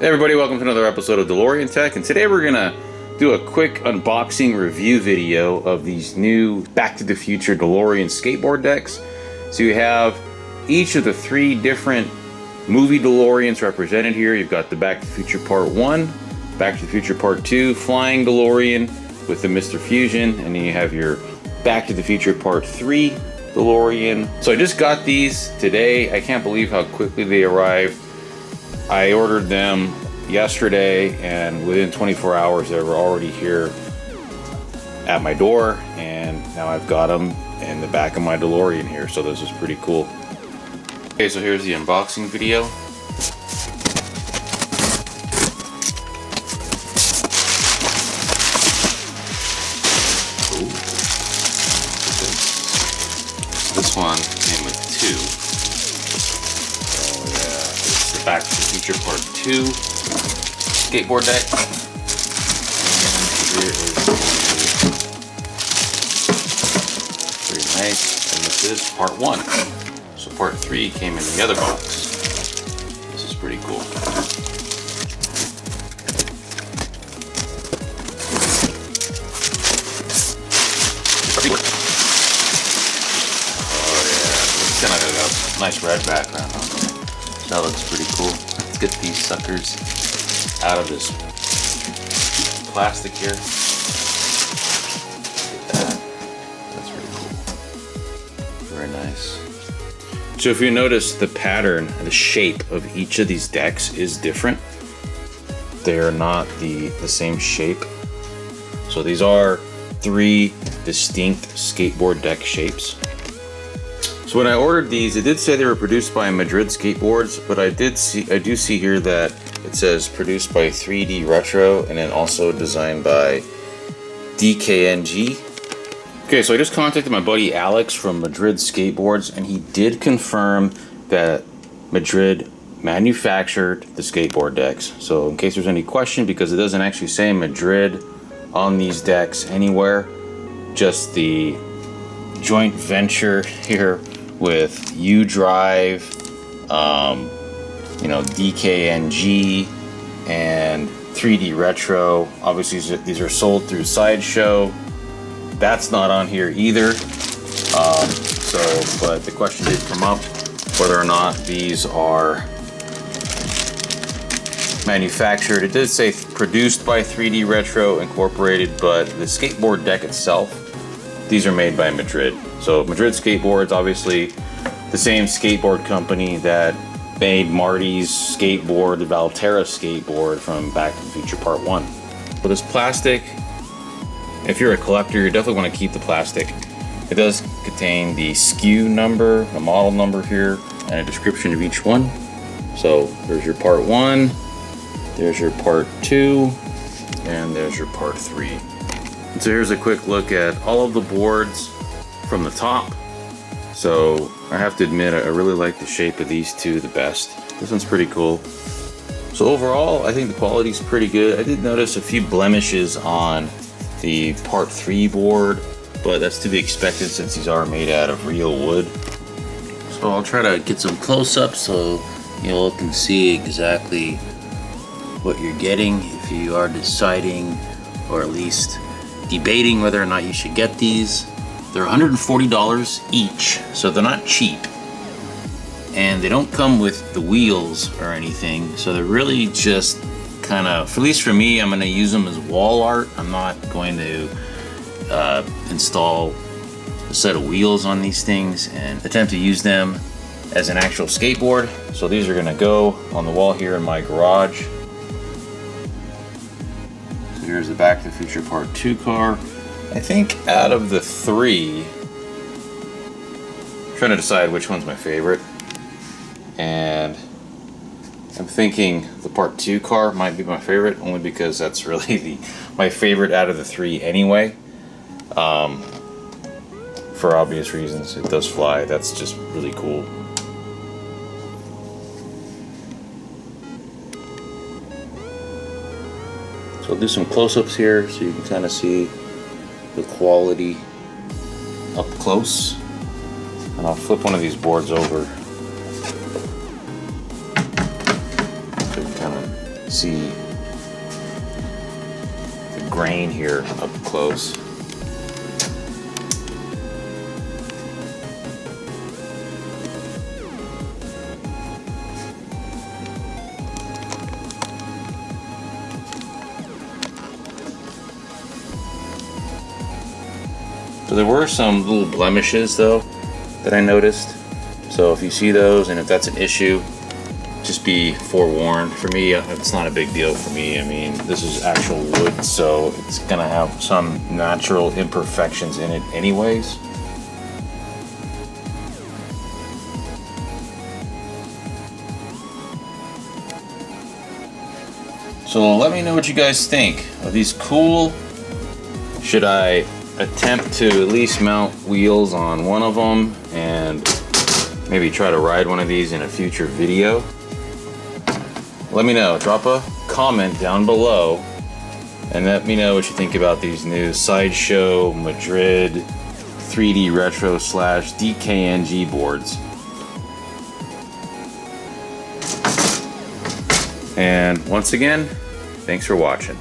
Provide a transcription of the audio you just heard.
Hey everybody, welcome to another episode of DeLorean Tech, and today we're gonna do a quick unboxing review video of these new Back to the Future DeLorean skateboard decks. So you have each of the three different movie DeLoreans represented here. You've got the Back to the Future Part 1, Back to the Future Part 2, Flying DeLorean with the Mr. Fusion, and then you have your Back to the Future Part 3 DeLorean. So I just got these today. I can't believe how quickly they arrived. I ordered them yesterday, and within 24 hours they were already here at my door, and now I've got them in the back of my DeLorean here, so this is pretty cool. Okay, so here's the unboxing video. Ooh. This one came with two. Oh yeah, it's the Back to the Future Part 2 skateboard deck. And here is very nice. And this is Part 1. So Part 3 came in the other box. This is pretty cool. Oh yeah, it's kind of got a nice red background on it. That looks pretty cool. Let's get these suckers out of this plastic here. Look at that. That's pretty cool. Very nice. So if you notice, the pattern, the shape of each of these decks is different. They are not the same shape. So these are three distinct skateboard deck shapes. So when I ordered these, it did say they were produced by Madrid Skateboards, but I do see here that it says produced by 3DRetro and then also designed by DKNG. Okay, so I just contacted my buddy Alex from Madrid Skateboards, and he did confirm that Madrid manufactured the skateboard decks. So in case there's any question, because it doesn't actually say Madrid on these decks anywhere, just the joint venture here with U-Drive, DKNG and 3DRetro. Obviously these are sold through Sideshow. That's not on here either. But the question did come up whether or not these are manufactured. It did say produced by 3DRetro Incorporated, but the skateboard deck itself, these are made by Madrid. So Madrid Skateboards, obviously the same skateboard company that made Marty's skateboard, the Valterra skateboard from Back to the Future Part 1. So this plastic, if you're a collector, you definitely want to keep the plastic. It does contain the SKU number, the model number here, and a description of each one. So there's your Part 1, there's your Part 2, and there's your Part 3. And so here's a quick look at all of the boards from the top. So I have to admit, I really like the shape of these two the best. This one's pretty cool. So overall, I think the quality's pretty good. I did notice a few blemishes on the Part 3 board, but that's to be expected since these are made out of real wood. So I'll try to get some close-ups so you all can see exactly what you're getting if you are deciding, or at least debating, whether or not you should get these. They're $140 each, so they're not cheap. And they don't come with the wheels or anything, so they're really just kind of, at least for me, I'm going to use them as wall art. I'm not going to install a set of wheels on these things and attempt to use them as an actual skateboard. So these are going to go on the wall here in my garage. So here's the Back to the Future Part 2 car. I think out of the three, I'm trying to decide which one's my favorite, and I'm thinking the Part 2 car might be my favorite, only because that's really my favorite out of the three anyway. For obvious reasons, it does fly. That's just really cool. So I'll do some close-ups here so you can kind of see the quality up close. And I'll flip one of these boards over so you kind of see the grain here up close. So there were some little blemishes though that I noticed. So if you see those and if that's an issue, just be forewarned. For me, it's not a big deal for me. I mean, this is actual wood, so it's gonna have some natural imperfections in it anyways. So let me know what you guys think. Are these cool? Should I attempt to at least mount wheels on one of them and maybe try to ride one of these in a future video? Let me know. Drop a comment down below and let me know what you think about these new Sideshow Madrid 3DRetro / DKNG boards. And once again, thanks for watching.